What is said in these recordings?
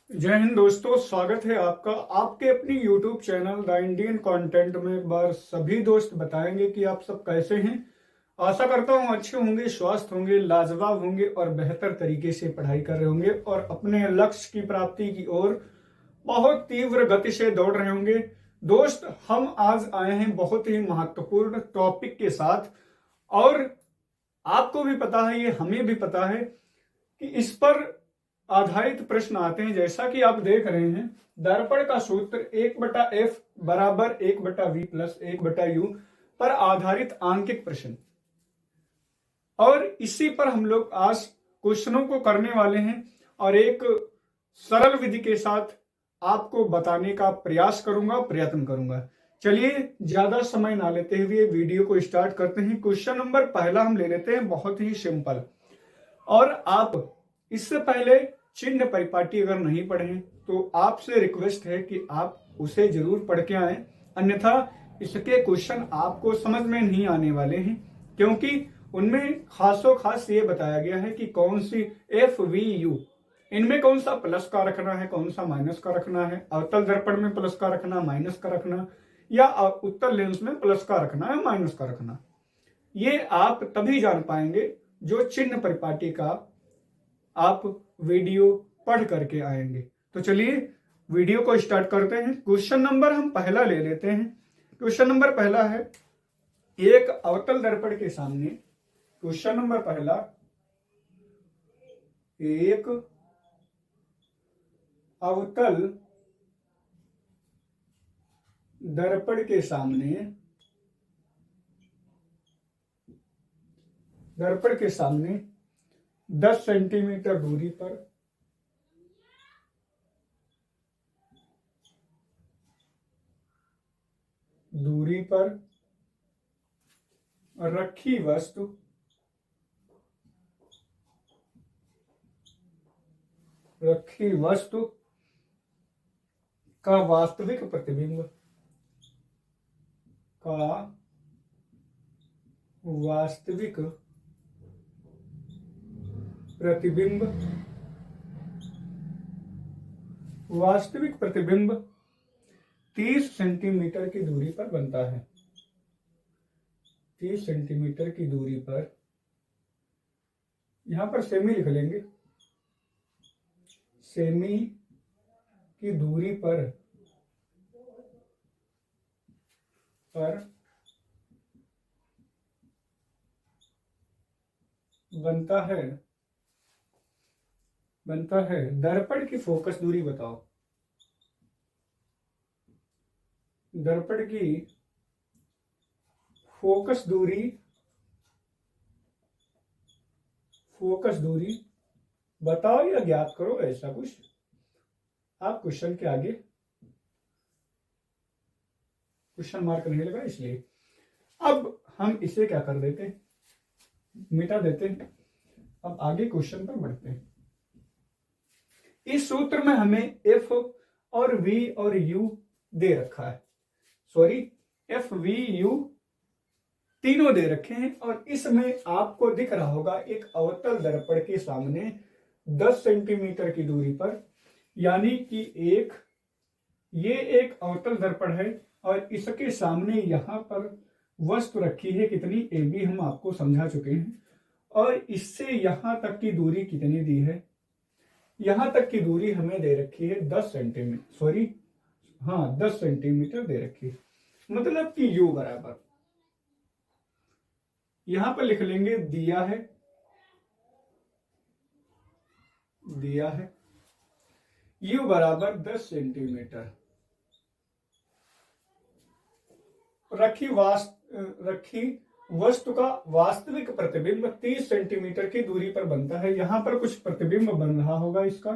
जय हिंद दोस्तों, स्वागत है आपका आपके अपनी YouTube channel the Indian content में। एक बार सभी दोस्त बताएंगे कि आप सब कैसे हैं। आशा करता हूं अच्छे होंगे, स्वस्थ होंगे, लाजवाब होंगे और बेहतर तरीके से पढ़ाई कर रहे होंगे और अपने लक्ष्य की प्राप्ति की ओर बहुत तीव्र गति से दौड़ रहे होंगे। दोस्त, हम आज आए हैं बहुत ही महत्वपूर्ण टॉपिक के साथ और आपको भी पता है, ये हमें भी पता है कि इस पर आधारित प्रश्न आते हैं। जैसा कि आप देख रहे हैं, दर्पण का सूत्र 1/f बराबर 1/v प्लस 1/u पर आधारित आंकिक प्रश्न, और इसी पर हम लोग आज क्वेश्चनों को करने वाले हैं और एक सरल विधि के साथ आपको बताने का प्रयास करूंगा, प्रयत्न करूंगा। चलिए ज्यादा समय ना लेते हुए वीडियो को स्टार्ट करते हैं। क्वेश्चन नंबर पहला हम ले लेते हैं, बहुत ही सिंपल। और आप इससे पहले चिन्ह परिपाटी अगर नहीं पढ़े हैं तो आपसे रिक्वेस्ट है कि आप उसे जरूर पढ़ के आए, अन्यथा इसके क्वेश्चन आपको समझ में नहीं आने वाले हैं, क्योंकि उनमें खासो खास ये बताया गया है कि कौन सी एफ वी यू, इनमें कौन सा प्लस का रखना है, कौन सा माइनस का रखना है, अवतल दर्पण में प्लस का रखना, माइनस का रखना, या उत्तल लेंस में प्लस का रखना है, माइनस का रखना। ये आप तभी जान पाएंगे जो चिन्ह परिपाटी का आप वीडियो पढ़ करके आएंगे। तो चलिए वीडियो को स्टार्ट करते हैं। क्वेश्चन नंबर हम पहला ले लेते हैं। क्वेश्चन नंबर पहला है, एक अवतल दर्पण के सामने, क्वेश्चन नंबर पहला, एक अवतल दर्पण के सामने, दर्पण के सामने 10 सेंटीमीटर दूरी पर रखी वस्तु का वास्तविक प्रतिबिंब वास्तविक प्रतिबिंब 30 सेंटीमीटर की दूरी पर बनता है। 30 सेंटीमीटर की दूरी पर, यहां पर सेमी लिख लेंगे, सेमी की दूरी पर बनता है दर्पण की फोकस दूरी बताओ। दर्पण की फोकस दूरी बताओ या ज्ञात करो, ऐसा कुछ आप क्वेश्चन के आगे क्वेश्चन मार्क नहीं लगा, इसलिए अब हम इसे क्या कर देते हैं, मिटा देते हैं। अब आगे क्वेश्चन पर बढ़ते हैं। इस सूत्र में हमें एफ और वी और यू दे रखा है, सॉरी एफ वी यू तीनों दे रखे हैं, और इसमें आपको दिख रहा होगा एक अवतल दर्पण के सामने 10 सेंटीमीटर की दूरी पर, यानी कि ये एक अवतल दर्पण है और इसके सामने यहां पर वस्तु रखी है कितनी, ए बी हम आपको समझा चुके हैं, और इससे यहां तक की दूरी कितनी दी है, यहां तक की दूरी हमें दे रखी है 10 सेंटीमीटर दे रखी है। मतलब कि u बराबर, यहां पर लिख लेंगे दिया है u बराबर 10 सेंटीमीटर। रखी वस्तु का वास्तविक प्रतिबिंब 30 सेंटीमीटर की दूरी पर बनता है। यहां पर कुछ प्रतिबिंब बन रहा होगा इसका,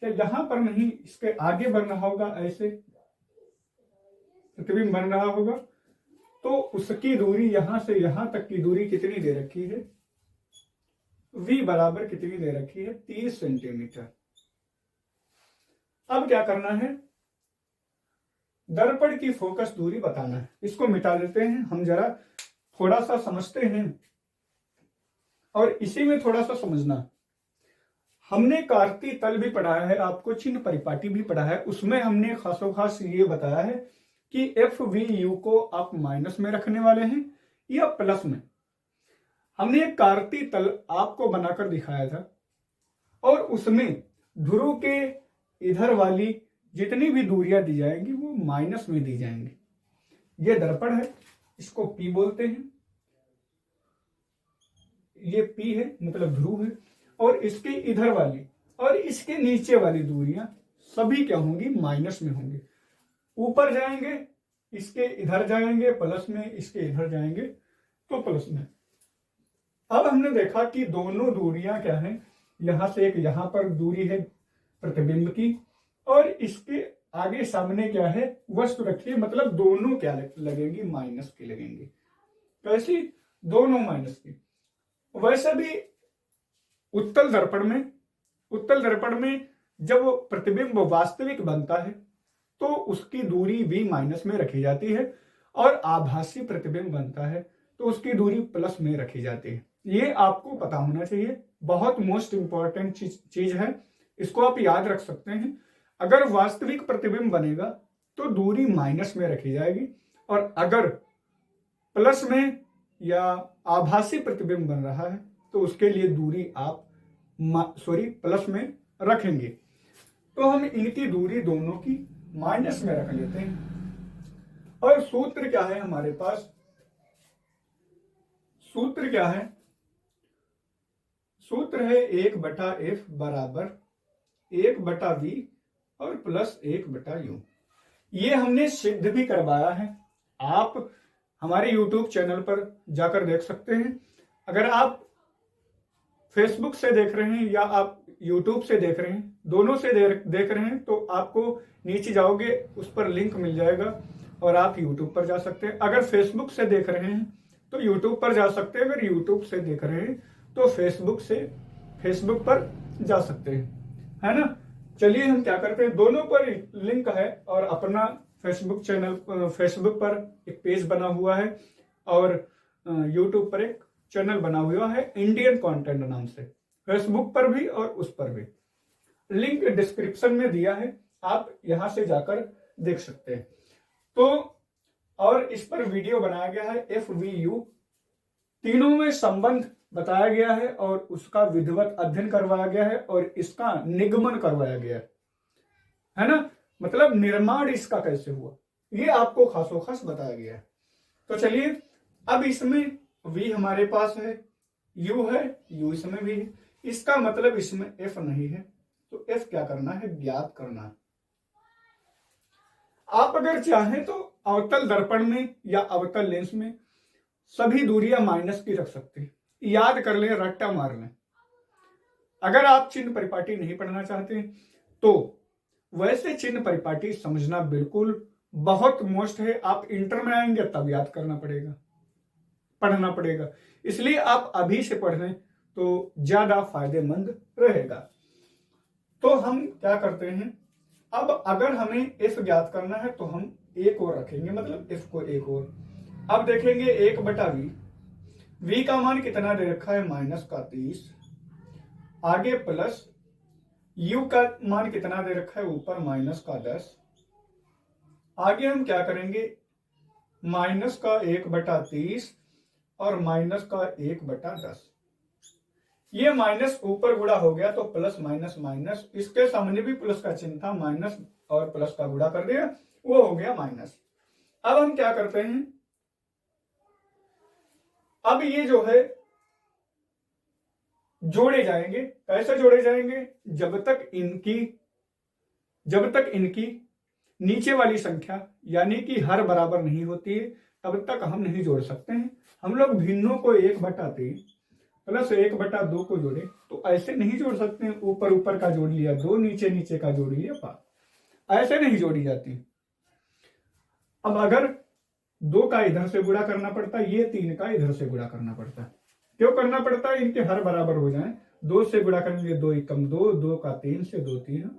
क्या यहां पर नहीं, इसके आगे बन रहा होगा, ऐसे प्रतिबिंब बन रहा होगा, तो उसकी दूरी यहां से यहां तक की दूरी कितनी दे रखी है, v बराबर कितनी दे रखी है, 30 सेंटीमीटर। अब क्या करना है, दर्पण की फोकस दूरी बताना है। इसको मिटा देते हैं हम, जरा थोड़ा सा समझते हैं। और इसी में थोड़ा सा समझना, हमने कार्तीय तल भी पढ़ा है, आपको चिन्ह परिपाटी भी पढ़ा है, उसमें हमने खासो खास ये बताया है कि एफ वी यू को आप माइनस में रखने वाले हैं या प्लस में। हमने एक कार्तीय तल आपको बनाकर दिखाया था और उसमें ध्रुव के इधर वाली जितनी भी दूरियां दी जाएंगी वो माइनस में दी जाएंगी। ये दर्पण है, इसको पी बोलते हैं, ये पी है मतलब ध्रुव है, और इसके इधर वाली और इसके नीचे वाली दूरियां सभी क्या होंगी, माइनस में होंगी। ऊपर जाएंगे इसके इधर जाएंगे प्लस में, इसके इधर जाएंगे तो प्लस में। अब हमने देखा कि दोनों दूरियां क्या हैं, यहां से एक यहां पर दूरी है प्रतिबिंब की और इसके आगे सामने क्या है, वस्तु रखी है, मतलब दोनों क्या लगेंगी, माइनस की लगेंगी। कैसी, दोनों माइनस की। वैसे भी उत्तल दर्पण में जब प्रतिबिंब वास्तविक बनता है तो उसकी दूरी भी माइनस में रखी जाती है और आभासी प्रतिबिंब बनता है तो उसकी दूरी प्लस में रखी जाती है। ये आपको पता होना चाहिए, बहुत मोस्ट इंपॉर्टेंट चीज है, इसको आप याद रख सकते हैं। अगर वास्तविक प्रतिबिंब बनेगा तो दूरी माइनस में रखी जाएगी और अगर प्लस में या आभासी प्रतिबिंब बन रहा है तो उसके लिए दूरी आप प्लस में रखेंगे। तो हम इनकी दूरी दोनों की माइनस में रख लेते हैं। और सूत्र क्या है हमारे पास, सूत्र क्या है, सूत्र है 1/f बराबर 1/v और प्लस 1/u। ये हमने सिद्ध भी करवाया है, आप हमारे YouTube चैनल पर जाकर देख सकते हैं। अगर आप फेसबुक से देख रहे हैं या आप YouTube से देख रहे हैं, दोनों से देख रहे हैं तो आपको नीचे जाओगे उस पर लिंक मिल जाएगा और आप YouTube पर जा सकते हैं। अगर फेसबुक से देख रहे हैं तो YouTube पर जा सकते हैं, अगर YouTube से देख रहे हैं तो फेसबुक पर जा सकते हैं, है ना। चलिए हम क्या करते हैं, दोनों पर लिंक है और अपना फेसबुक पर एक पेज बना हुआ है और YouTube पर एक चैनल बना हुआ है इंडियन कंटेंट नाम से, फेसबुक पर भी और उस पर भी। लिंक डिस्क्रिप्शन में दिया है, आप यहां से जाकर देख सकते हैं। तो और इस पर वीडियो बनाया गया है, FVU तीनों में संबंध बताया गया है और उसका विधिवत अध्ययन करवाया गया है और इसका निगमन करवाया गया है ना, मतलब निर्माण इसका कैसे हुआ ये आपको खासो खास बताया गया है। तो चलिए अब इसमें V हमारे पास है, U है, U इसमें भी है, इसका मतलब इसमें F नहीं है, तो F क्या करना है, ज्ञात करना है। आप अगर चाहें तो अवतल दर्पण में या अवतल लेंस में सभी दूरियां माइनस की रख सकते हैं, याद कर लें, रट्टा मार लें। अगर आप चिन्ह परिपाटी नहीं पढ़ना चाहते तो वैसे चिन्ह परिपाटी समझना बिल्कुल बहुत मोस्ट है, आप इंटर में आएंगे तब याद करना पड़ेगा, पढ़ना पड़ेगा, इसलिए आप अभी से पढ़ लें तो ज्यादा फायदेमंद रहेगा। तो हम क्या करते हैं, अब अगर हमें f ज्ञात करना है तो हम एक और रखेंगे, मतलब f को एक और। अब देखेंगे 1/v, v का मान कितना दे रखा है, -30, आगे प्लस u का मान कितना दे रखा है, ऊपर -10, आगे हम क्या करेंगे, -1/30 और -1/10। ये माइनस ऊपर गुणा हो गया तो प्लस माइनस माइनस, इसके सामने भी प्लस का चिन्ह था, माइनस और प्लस का गुणा कर दिया, वो हो गया माइनस। अब हम क्या करते हैं, अब ये जो है जोड़े जाएंगे। कैसे जोड़े जाएंगे, जब तक इनकी नीचे वाली संख्या यानी कि हर बराबर नहीं होती है तब तक हम नहीं जोड़ सकते हैं। हम लोग भिन्नों को 1/3 प्लस 1/2 को जोड़े तो ऐसे नहीं जोड़ सकते हैं, ऊपर ऊपर का जोड़ लिया 2, नीचे नीचे का जोड़ लिया 5, ऐसे नहीं जोड़ी जाती। अब अगर 2 का इधर से गुणा करना पड़ता है, ये 3 का इधर से गुणा करना पड़ता है। क्यों करना पड़ता है, इनके हर बराबर हो जाए, 2 से गुणा करेंगे 2 एकम 2, 2 का 3 से 2 3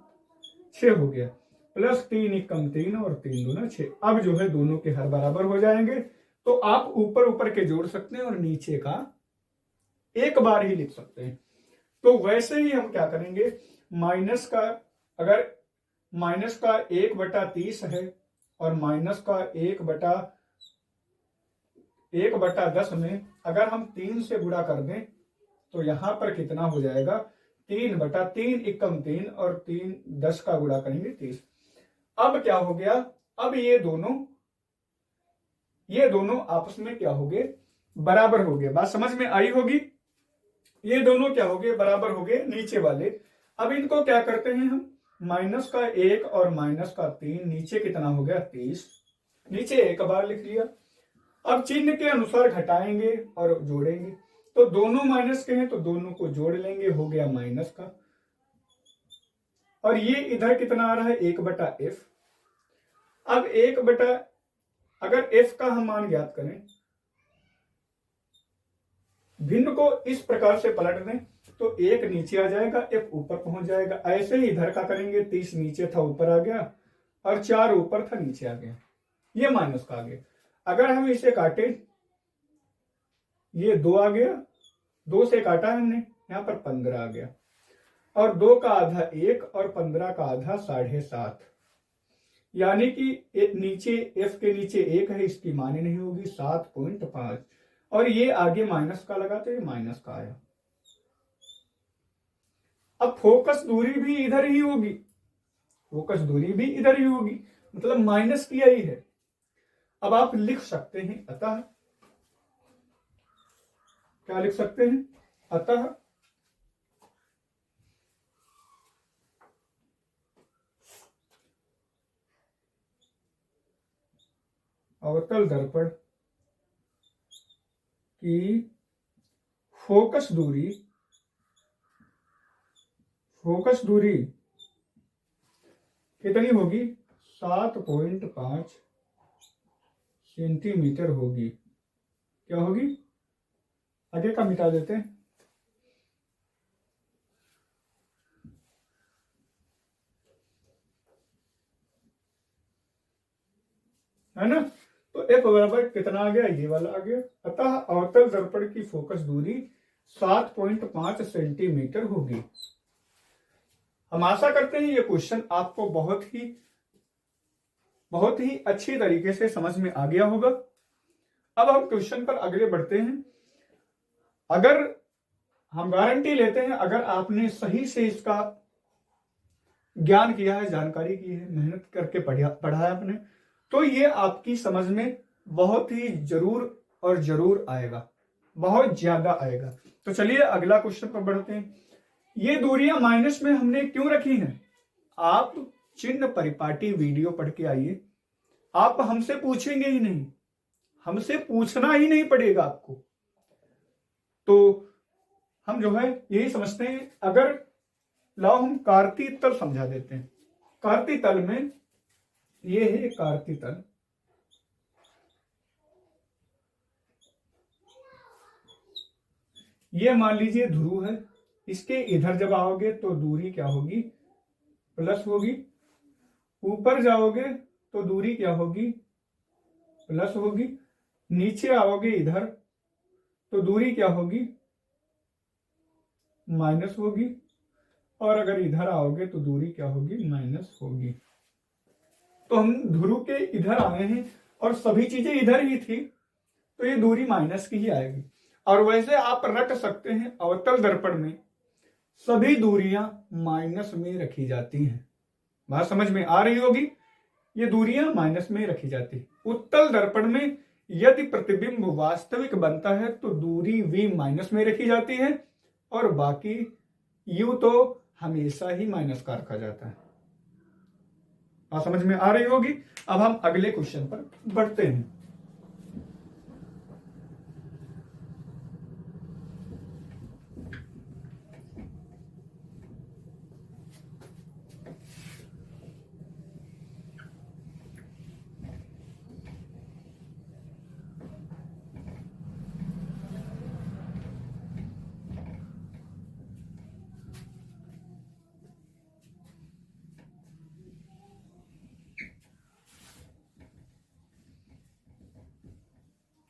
6 हो गया, प्लस 3 एकम 3 और 3 दूना 6। अब जो है दोनों के हर बराबर हो जाएंगे तो आप ऊपर ऊपर के जोड़ सकते हैं और नीचे का एक बार ही लिख सकते हैं। तो वैसे ही हम क्या करेंगे, माइनस का, अगर माइनस का 1/30 है और माइनस का 1/10 में अगर हम 3 से गुणा कर दें तो यहां पर कितना हो जाएगा, 3/3 एकम 3 और 3 10 का गुणा करेंगे 30। अब क्या हो गया, अब ये दोनों आपस में क्या हो गए, बराबर हो गए। बात समझ में आई होगी। ये दोनों क्या हो गए, बराबर हो गए नीचे वाले। अब इनको क्या करते हैं हम, माइनस का 1 और माइनस का 3, नीचे कितना हो गया 30, नीचे एक बार लिख लिया। अब चिन्ह के अनुसार घटाएंगे और जोड़ेंगे, तो दोनों माइनस के हैं तो दोनों को जोड़ लेंगे, हो गया माइनस का। और ये इधर कितना आ रहा है, 1/f। अब अगर f का हम मान ज्ञात करें, भिन्न को इस प्रकार से पलट दें तो 1 नीचे आ जाएगा, f ऊपर पहुंच जाएगा। ऐसे ही इधर का करेंगे, 30 नीचे था ऊपर आ गया और 4 ऊपर था नीचे आ गया, ये माइनस का आ गया। अगर हम इसे काटे, ये 2 आ गया, 2 से काटा हमने, यहां पर 15 आ गया, और 2 का आधा 1 और 15 का आधा 7.5, यानी कि नीचे f के नीचे 1 है, इसकी माने नहीं होगी, 7.5। और ये आगे माइनस का लगा तो ये माइनस का आया। अब फोकस दूरी भी इधर ही होगी, फोकस दूरी भी इधर ही होगी, मतलब माइनस की आई है। अब आप लिख सकते हैं अतः, क्या लिख सकते हैं, अतः अवतल दर्पण की फोकस दूरी कितनी होगी, 7.5 सेंटीमीटर होगी। क्या होगी, आगे का मिटा देते हैं, है ना। तो f बराबर कितना आ गया, ये वाला आ गया। अतः अवतल दर्पण की फोकस दूरी 7.5 सेंटीमीटर होगी। हम आशा करते हैं ये क्वेश्चन आपको बहुत ही अच्छी तरीके से समझ में आ गया होगा। अब हम क्वेश्चन पर अगले बढ़ते हैं। अगर हम गारंटी लेते हैं, अगर आपने सही से इसका ज्ञान किया है, जानकारी की है, मेहनत करके पढ़ा है आपने, तो ये आपकी समझ में बहुत ही जरूर आएगा, बहुत ज्यादा आएगा। तो चलिए अगला क्वेश्चन पर बढ़ते हैं। ये दूरियां माइनस में हमने क्यों रखी हैं, आप चिन्ह परिपाटी वीडियो पढ़ के आइए, आप हमसे पूछेंगे ही नहीं, हमसे पूछना ही नहीं पड़ेगा आपको। तो हम जो है यही समझते हैं, अगर लाओ हम कार्तीय तल समझा देते हैं। कार्तीय तल में ये है कार्तीय तल, ये मान लीजिए ध्रुव है, इसके इधर जब आओगे तो दूरी क्या होगी, प्लस होगी। ऊपर जाओगे तो दूरी क्या होगी, प्लस होगी। नीचे आओगे इधर तो दूरी क्या होगी, माइनस होगी। और अगर इधर आओगे तो दूरी क्या होगी, माइनस होगी। तो हम ध्रुव के इधर आए हैं और सभी चीजें इधर ही थी, तो ये दूरी माइनस की ही आएगी। और वैसे आप रख सकते हैं, अवतल दर्पण में सभी दूरियां माइनस में रखी जाती हैं। बात समझ में आ रही होगी, ये दूरियां माइनस में रखी जाती है। उत्तल दर्पण में यदि प्रतिबिंब वास्तविक बनता है तो दूरी v माइनस में रखी जाती है, और बाकी u तो हमेशा ही माइनस का रखा जाता है। बात समझ में आ रही होगी। अब हम अगले क्वेश्चन पर बढ़ते हैं।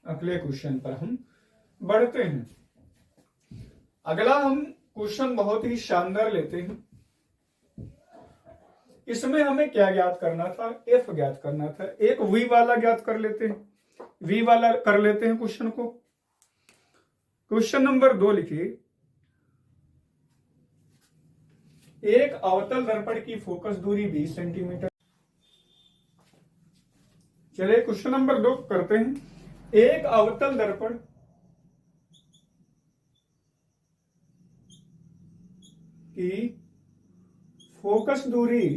अगले क्वेश्चन पर हम बढ़ते हैं। अगला हम क्वेश्चन बहुत ही शानदार लेते हैं। इसमें हमें क्या ज्ञात करना था, एफ ज्ञात करना था। एक वी वाला ज्ञात कर लेते हैं, वी वाला कर लेते हैं क्वेश्चन को। क्वेश्चन नंबर 2 लिखिए, एक अवतल दर्पण की फोकस दूरी 20 सेंटीमीटर। चलिए क्वेश्चन नंबर 2 करते हैं। एक अवतल दर्पण की फोकस दूरी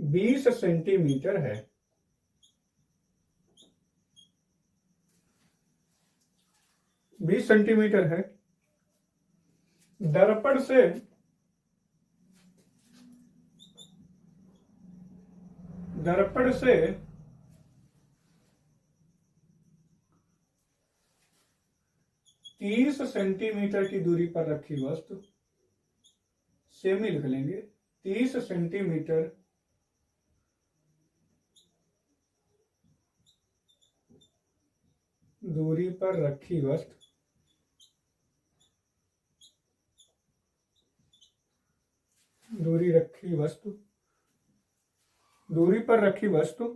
20 सेंटीमीटर है। बीस सेंटीमीटर है। दर्पण से दर्पण से 30 सेंटीमीटर की दूरी पर रखी वस्तु, सेमी लिख लेंगे, 30 सेंटीमीटर दूरी पर रखी वस्तु दूरी पर रखी वस्तु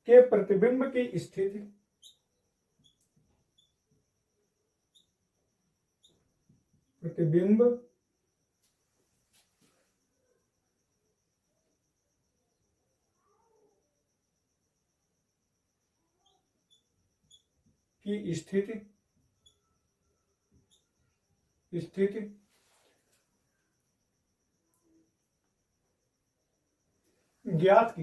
के प्रतिबिंब की स्थिति की स्थिति ज्ञात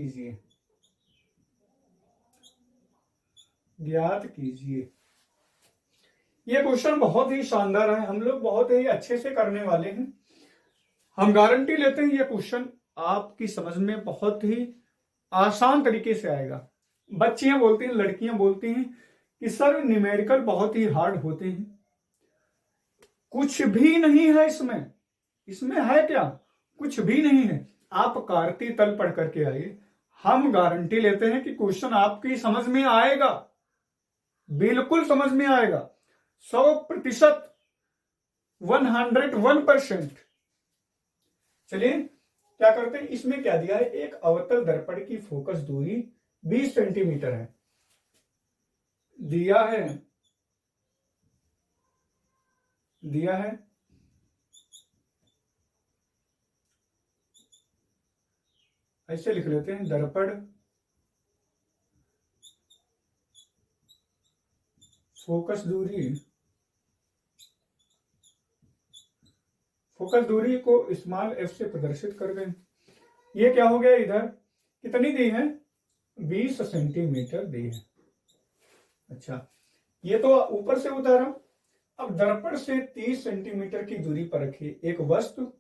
कीजिए। ये क्वेश्चन बहुत ही शानदार है, हम लोग बहुत ही अच्छे से करने वाले हैं। हम गारंटी लेते हैं ये क्वेश्चन आपकी समझ में बहुत ही आसान तरीके से आएगा। बच्चियां बोलती हैं, लड़कियां बोलती हैं कि सर न्यूमेरिकल बहुत ही हार्ड होते हैं। कुछ भी नहीं है इसमें है क्या? कुछ भी नहीं है। आप कार्ती तल पढ़ करके आइए, हम गारंटी लेते हैं कि क्वेश्चन आपकी समझ में आएगा, बिल्कुल समझ में आएगा, 100%, 101%। चलिए क्या करते हैं, इसमें क्या दिया है, एक अवतल दर्पण की फोकस दूरी 20 सेंटीमीटर है, दिया है ऐसे लिख लेते हैं, दर्पण फोकस दूरी को स्मॉल एफ से प्रदर्शित कर दें। ये क्या हो गया, इधर कितनी दी है, 20 सेंटीमीटर दी है। अच्छा, ये तो ऊपर से उतारा। अब दर्पण से 30 सेंटीमीटर की दूरी पर रखिए एक वस्तु,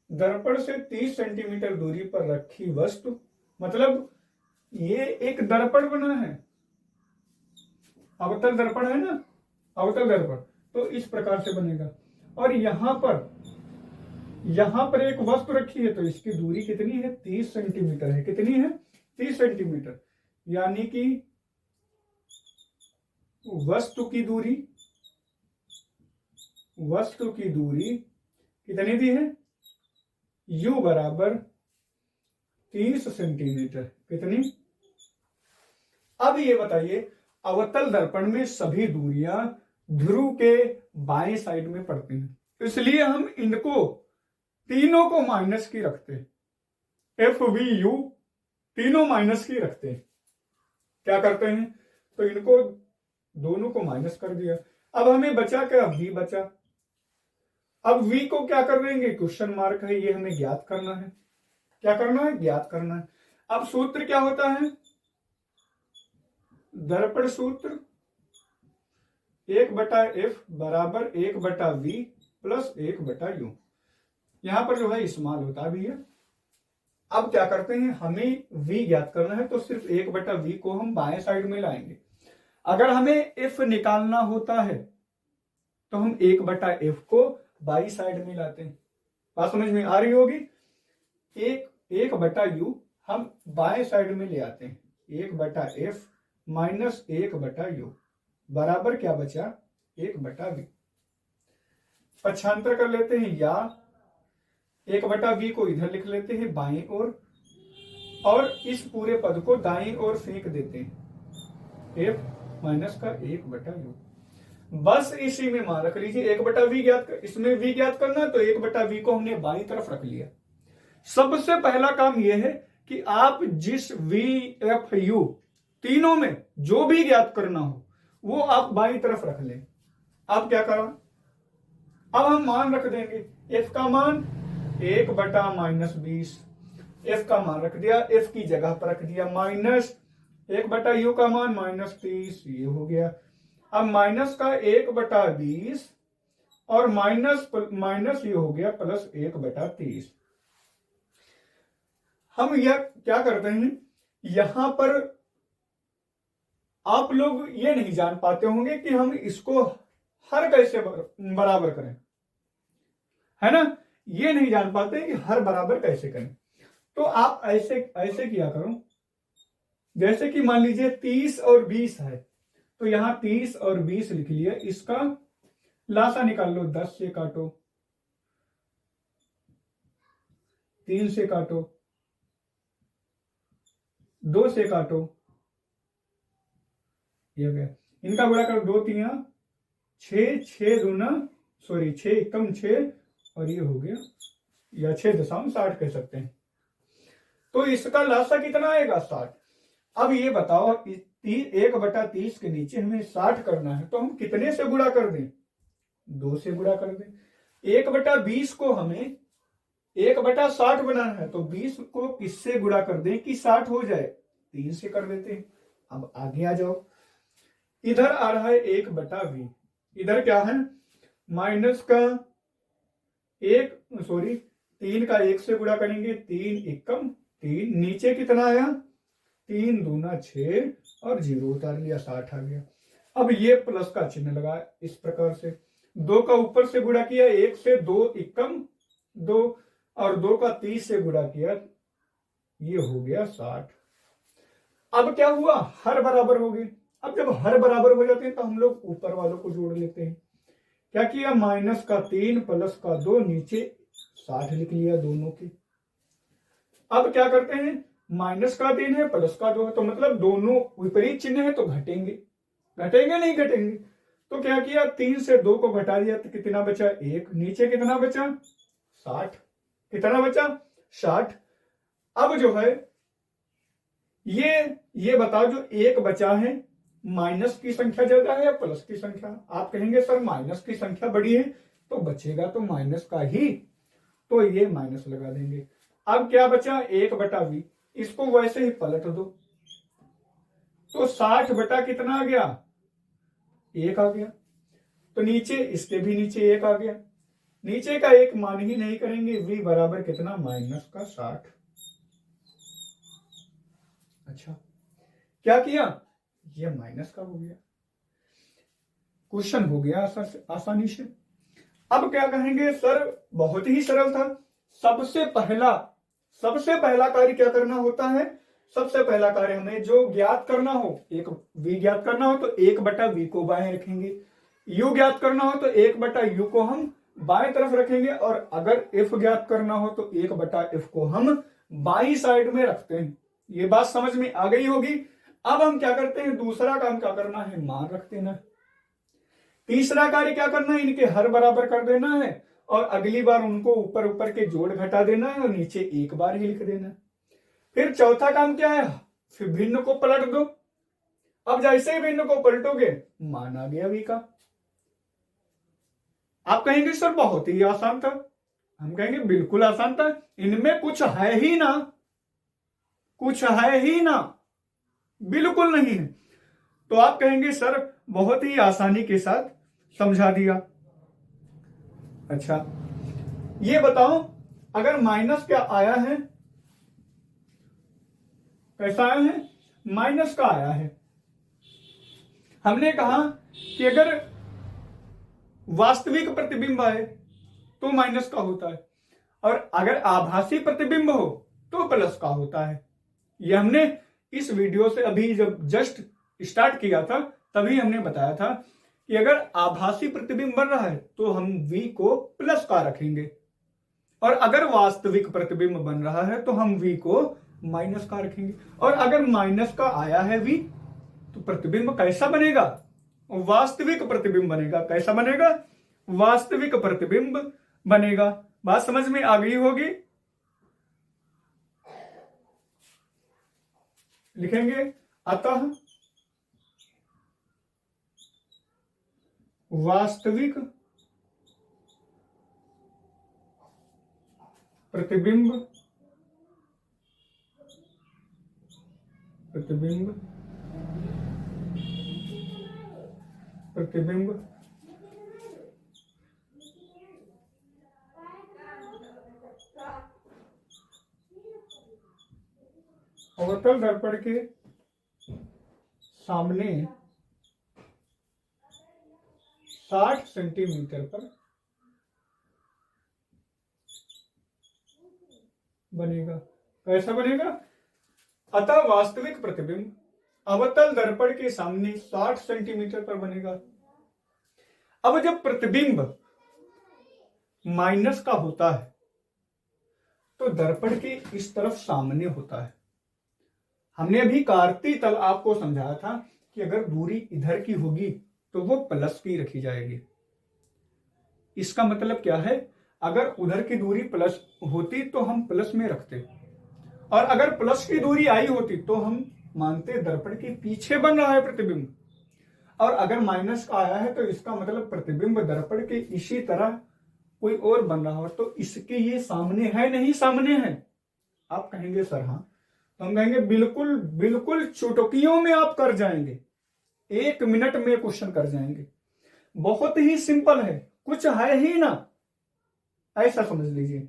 दर्पण से 30 सेंटीमीटर दूरी पर रखी वस्तु, मतलब ये एक दर्पण बना है, अवतल दर्पण है ना, अवतल दर्पण, तो इस प्रकार से बनेगा। और यहां पर एक वस्तु रखी है, तो इसकी दूरी कितनी है, 30 सेंटीमीटर है। कितनी है, 30 सेंटीमीटर, यानी कि वस्तु की दूरी कितनी दी है, u बराबर 30 सेंटीमीटर। कितनी? अब ये बताइए, अवतल दर्पण में सभी दूरियां ध्रुव के बाएं साइड में पड़ती हैं, इसलिए हम इनको तीनों को माइनस की रखते हैं, एफ वी यू तीनों माइनस की रखते हैं। क्या करते हैं, तो इनको दोनों को माइनस कर दिया। अब हमें बचा क्या, v बचा। अब v को क्या कर देंगे, क्वेश्चन मार्क है, ये हमें ज्ञात करना है। क्या करना है, ज्ञात करना है। अब सूत्र क्या होता है, दर्पण सूत्र 1/f बराबर 1/v प्लस 1/u। यहां पर जो है स्मॉल होता भी है। अब क्या करते हैं, हमें v ज्ञात करना है, तो सिर्फ 1/v को हम बाएं साइड में लाएंगे। अगर हमें f निकालना होता है तो हम 1/f को बाई साइड में लाते हैं। बात समझ में आ रही होगी। 1/u हम बाएं साइड में ले आते हैं, 1/f माइनस 1/u बराबर क्या बचा 1/v। पक्षांतर कर लेते हैं, या 1/v को इधर लिख लेते हैं बाईं ओर और इस पूरे पद को दाईं ओर फेंक देते हैं f माइनस का 1/u। बस इसी में मान रख लीजिए 1/v ज्ञात इसमें v ज्ञात करना, तो 1/v को हमने बाईं तरफ रख लिया। सबसे पहला काम यह है कि आप जिस v f u तीनों में जो भी ज्ञात करना हो वो आप बाईं तरफ रख लें। अब क्या करा, अब हम मान रख देंगे, f का मान 1/-20, f का मान रख दिया, f की जगह पर रख दिया माइनस 1/u का मान -30, ये हो गया। अब माइनस का 1/20 और माइनस ये हो गया प्लस 1/30। हम यह क्या करते हैं, यहां पर आप लोग ये नहीं जान पाते होंगे कि हम इसको हर कैसे बराबर करें, है ना, ये नहीं जान पाते कि हर बराबर कैसे करें। तो आप ऐसे ऐसे किया करो, जैसे कि मान लीजिए 30 और 20 है, तो यहां 30 और 20 लिख लिया, इसका लासा निकाल लो, 10 से काटो, 3 से काटो, 2 से काटो, ये गया, इनका गुणा करो, 2 3 6, 6 एकम 6 और ये हो गया, या 6.60 कह सकते हैं। तो इसका लासा कितना आएगा 60। अब ये बताओ 1/30 के नीचे हमें 60 करना है, तो हम कितने से गुणा कर दें, 2 से गुणा कर दें। 1/20 को हमें 1/60 बनाना है, तो 20 को किससे गुणा कर दें कि 60 हो जाए, 3 से कर देते हैं। अब आगे आ जाओ, इधर आ रहा है 1/v, इधर क्या है माइनस का 3 का 1 से गुणा करेंगे, 3 एकम 3, नीचे कितना आया 3 दूना 6 और 0 उतार लिया, 60 आ गया। अब ये प्लस का चिन्ह लगा इस प्रकार से, 2 का ऊपर से गुणा किया, 1 से 2 एकम 2 और 2 का 30 से गुणा किया, ये हो गया 60। अब क्या हुआ, हर बराबर हो गए। अब जब हर बराबर हो जाते हैं तो हम लोग ऊपर वालों को जोड़ लेते हैं। क्या किया, माइनस का 3 प्लस का 2, नीचे 60 लिख लिया दोनों के। अब क्या करते हैं, माइनस का 3 है प्लस का 2 है, तो मतलब दोनों विपरीत चिन्ह है तो घटेंगे, घटेंगे नहीं घटेंगे। तो क्या किया, 3 से 2 को घटा दिया तो कितना बचा 1, नीचे कितना बचा 60, कितना बचा 60। अब जो है ये बताओ, जो 1 बचा है माइनस की संख्या ज्यादा है या प्लस की संख्या। आप कहेंगे सर माइनस की संख्या बड़ी है, तो बचेगा तो माइनस का ही, तो ये माइनस लगा देंगे। अब क्या बचा 1/v, इसको वैसे ही पलट दो, तो 60 बटा कितना आ गया 1 आ गया, तो नीचे इसके भी नीचे 1 आ गया, नीचे का 1 मान ही नहीं करेंगे, v बराबर कितना माइनस का 60। अच्छा, क्या किया, ये माइनस का हो गया, क्वेश्चन हो गया आसानी से। अब क्या कहेंगे, सर बहुत ही सरल था। सबसे पहला कार्य क्या करना होता है, सबसे पहला कार्य हमें जो ज्ञात करना हो, एक v ज्ञात करना हो तो 1/v को बाएं रखेंगे, u ज्ञात करना हो तो 1/u को हम बाएं तरफ रखेंगे, और अगर f ज्ञात करना हो तो 1/f को हम बाईं साइड में रखते हैं। ये बात समझ में आ गई होगी। अब हम क्या करते हैं, दूसरा काम क्या करना है, मान रख देना। तीसरा कार्य क्या करना है, इनके हर बराबर कर देना है और अगली बार उनको ऊपर ऊपर के जोड़ घटा देना है और नीचे एक बार ही लिख देना है। फिर चौथा काम क्या है, फिर भिन्न को पलट दो। अब जैसे ही भिन्न को पलटोगे मान आ गया v का। आप कहेंगे सर बहुत ही आसान था, हम कहेंगे बिल्कुल आसान था, इनमें कुछ है ही ना, कुछ है ही ना, बिल्कुल नहीं है। तो आप कहेंगे सर बहुत ही आसानी के साथ समझा दिया। अच्छा ये बताओ, अगर माइनस क्या आया है, कैसा आया है, माइनस का आया है। हमने कहा कि अगर वास्तविक प्रतिबिंब आए तो माइनस का होता है, और अगर आभासी प्रतिबिंब हो तो प्लस का होता है। ये हमने इस वीडियो से अभी जब जस्ट स्टार्ट किया था तभी हमने बताया था कि अगर आभासी प्रतिबिंब बन रहा है तो हम v को प्लस का रखेंगे, और अगर वास्तविक प्रतिबिंब बन रहा है तो हम v को माइनस का रखेंगे। और अगर माइनस का आया है v तो प्रतिबिंब कैसा बनेगा? वास्तविक प्रतिबिंब बनेगा। कैसा बनेगा? वास्तविक प्रतिबिंब बनेगा। बात समझ में आ गई होगी। लिखेंगे अतः वास्तविक प्रतिबिंब अवतल दर्पण के सामने 60 सेंटीमीटर पर बनेगा। कैसा बनेगा? अतः वास्तविक प्रतिबिंब अवतल दर्पण के सामने 60 सेंटीमीटर पर बनेगा। अब जब प्रतिबिंब माइनस का होता है तो दर्पण के इस तरफ सामने होता है। हमने अभी कार्तीय तल आपको समझाया था कि अगर दूरी इधर की होगी तो वो प्लस की रखी जाएगी। इसका मतलब क्या है? अगर उधर की दूरी प्लस होती तो हम प्लस में रखते, और अगर प्लस की दूरी आई होती तो हम मानते दर्पण के पीछे बन रहा है प्रतिबिंब, और अगर माइनस का आया है तो इसका मतलब प्रतिबिंब दर्पण के इसी तरह कोई और बन रहा हो, तो इसके ये सामने है नहीं सामने है? आप कहेंगे सर हाँ, तो हम कहेंगे बिल्कुल बिल्कुल चुटकियों में आप कर जाएंगे, 1 मिनट में क्वेश्चन कर जाएंगे। बहुत ही सिंपल है, कुछ है ही ना, ऐसा समझ लीजिए।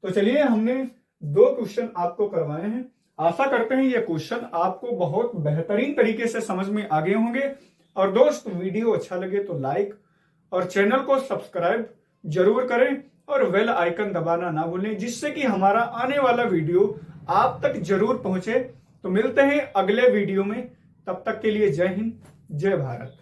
तो चलिए, हमने 2 क्वेश्चन आपको करवाए हैं। आशा करते हैं ये क्वेश्चन आपको बहुत बेहतरीन तरीके से समझ में आ गए होंगे। और दोस्त, वीडियो अच्छा लगे तो लाइक और चैनल को सब्सक्राइब जरूर करें और बेल आइकन दबाना ना भूलें, जिससे कि हमारा आने वाला वीडियो आप तक जरूर पहुंचे। तो मिलते हैं अगले वीडियो में, तब तक के लिए जय हिंद, जय भारत।